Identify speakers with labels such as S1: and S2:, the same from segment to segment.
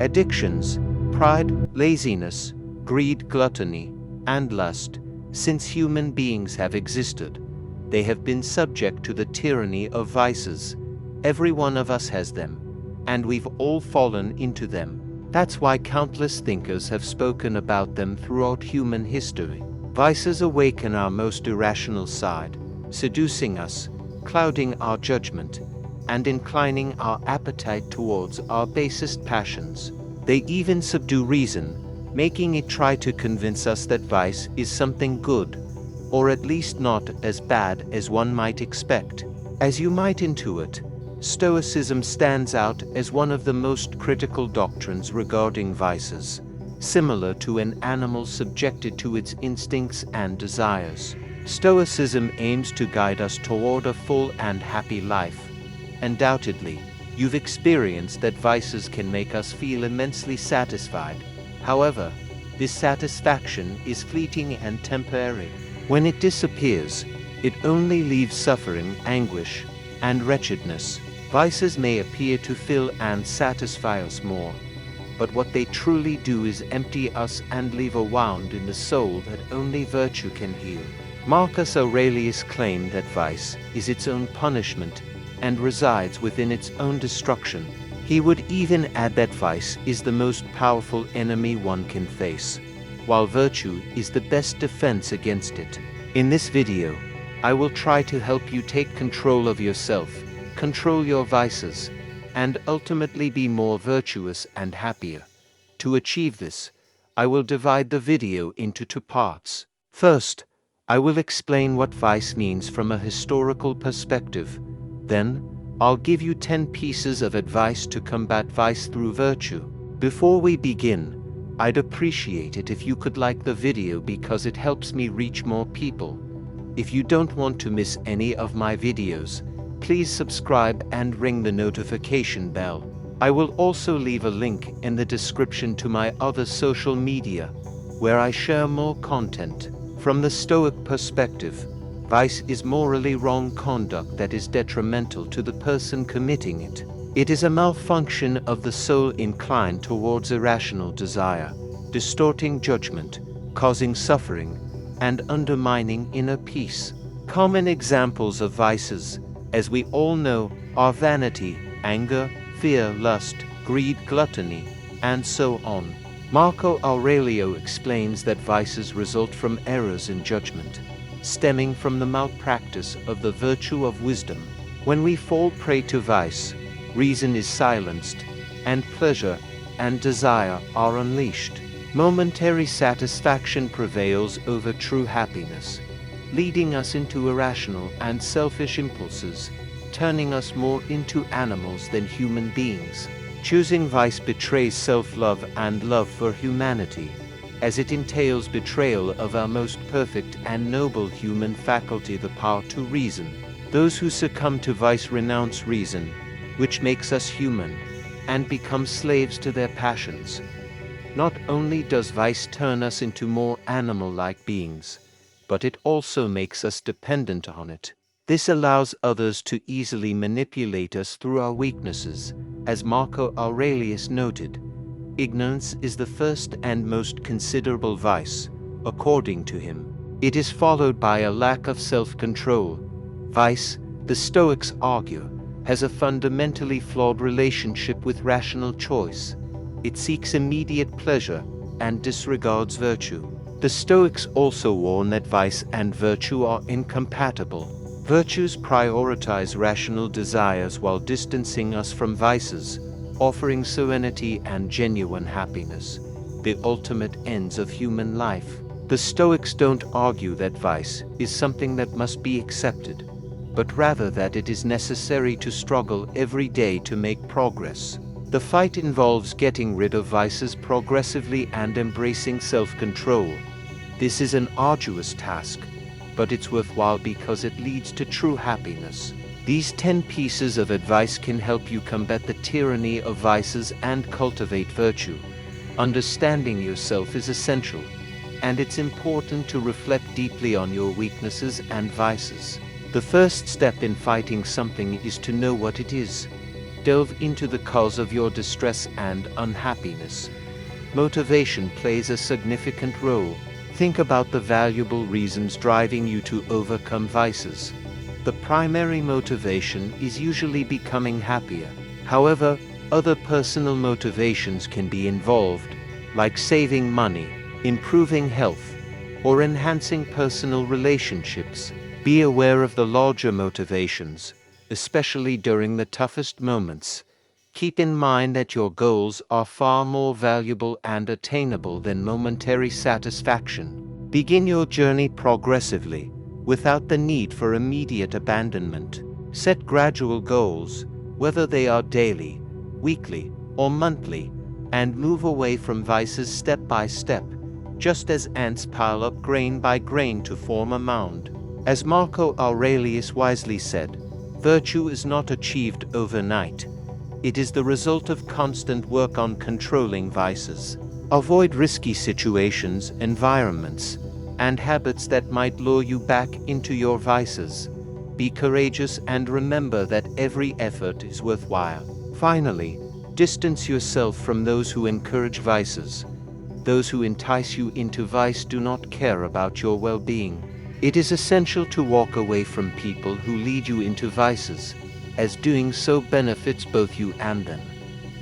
S1: Addictions, pride, laziness, greed, gluttony, and lust. Since human beings have existed, they have been subject to the tyranny of vices. Every one of us has them, and we've all fallen into them. That's why countless thinkers have spoken about them throughout human history. Vices awaken our most irrational side, seducing us, clouding our judgment, and inclining our appetite towards our basest passions. They even subdue reason, making it try to convince us that vice is something good, or at least not as bad as one might expect. As you might intuit, Stoicism stands out as one of the most critical doctrines regarding vices, similar to an animal subjected to its instincts and desires. Stoicism aims to guide us toward a full and happy life. Undoubtedly, you've experienced that vices can make us feel immensely satisfied. However, this satisfaction is fleeting and temporary. When it disappears, it only leaves suffering, anguish, and wretchedness. Vices may appear to fill and satisfy us more, but what they truly do is empty us and leave a wound in the soul that only virtue can heal. Marcus Aurelius claimed that vice is its own punishment and resides within its own destruction. He would even add that vice is the most powerful enemy one can face, while virtue is the best defense against it. In this video, I will try to help you take control of yourself, control your vices, and ultimately be more virtuous and happier. To achieve this, I will divide the video into two parts. First, I will explain what vice means from a historical perspective. Then, I'll give you 10 pieces of advice to combat vice through virtue. Before we begin, I'd appreciate it if you could like the video because it helps me reach more people. If you don't want to miss any of my videos, please subscribe and ring the notification bell. I will also leave a link in the description to my other social media, where I share more content. From the Stoic perspective, vice is morally wrong conduct that is detrimental to the person committing it. It is a malfunction of the soul inclined towards irrational desire, distorting judgment, causing suffering, and undermining inner peace. Common examples of vices, as we all know, are vanity, anger, fear, lust, greed, gluttony, and so on. Marco Aurelio explains that vices result from errors in judgment, stemming from the malpractice of the virtue of wisdom. When we fall prey to vice, reason is silenced, and pleasure and desire are unleashed. Momentary satisfaction prevails over true happiness, leading us into irrational and selfish impulses, turning us more into animals than human beings. Choosing vice betrays self-love and love for humanity, as it entails betrayal of our most perfect and noble human faculty, the power to reason. Those who succumb to vice renounce reason, which makes us human, and become slaves to their passions. Not only does vice turn us into more animal-like beings, but it also makes us dependent on it. This allows others to easily manipulate us through our weaknesses. As Marco Aurelius noted, ignorance is the first and most considerable vice, according to him. It is followed by a lack of self-control. Vice, the Stoics argue, has a fundamentally flawed relationship with rational choice. It seeks immediate pleasure and disregards virtue. The Stoics also warn that vice and virtue are incompatible. Virtues prioritize rational desires while distancing us from vices, offering serenity and genuine happiness, the ultimate ends of human life. The Stoics don't argue that vice is something that must be accepted, but rather that it is necessary to struggle every day to make progress. The fight involves getting rid of vices progressively and embracing self-control. This is an arduous task, but it's worthwhile because it leads to true happiness. These 10 pieces of advice can help you combat the tyranny of vices and cultivate virtue. Understanding yourself is essential, and it's important to reflect deeply on your weaknesses and vices. The first step in fighting something is to know what it is. Delve into the cause of your distress and unhappiness. Motivation plays a significant role. Think about the valuable reasons driving you to overcome vices. The primary motivation is usually becoming happier. However, other personal motivations can be involved, like saving money, improving health, or enhancing personal relationships. Be aware of the larger motivations, especially during the toughest moments. Keep in mind that your goals are far more valuable and attainable than momentary satisfaction. Begin your journey progressively, without the need for immediate abandonment. Set gradual goals, whether they are daily, weekly, or monthly, and move away from vices step by step, just as ants pile up grain by grain to form a mound. As Marco Aurelius wisely said, virtue is not achieved overnight. It is the result of constant work on controlling vices. Avoid risky situations, environments, and habits that might lure you back into your vices. Be courageous and remember that every effort is worthwhile. Finally, distance yourself from those who encourage vices. Those who entice you into vice do not care about your well-being. It is essential to walk away from people who lead you into vices, as doing so benefits both you and them.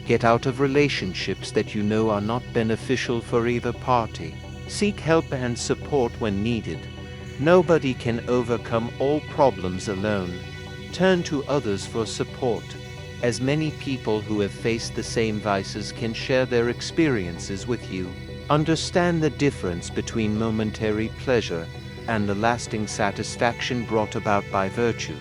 S1: Get out of relationships that you know are not beneficial for either party. Seek help and support when needed. Nobody can overcome all problems alone. Turn to others for support, as many people who have faced the same vices can share their experiences with you. Understand the difference between momentary pleasure and the lasting satisfaction brought about by virtue.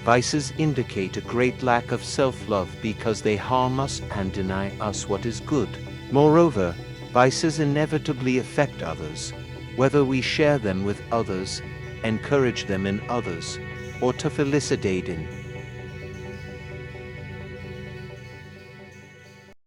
S1: Vices indicate a great lack of self-love because they harm us and deny us what is good. Moreover, vices inevitably affect others, whether we share them with others, encourage them in others, or to felicitate in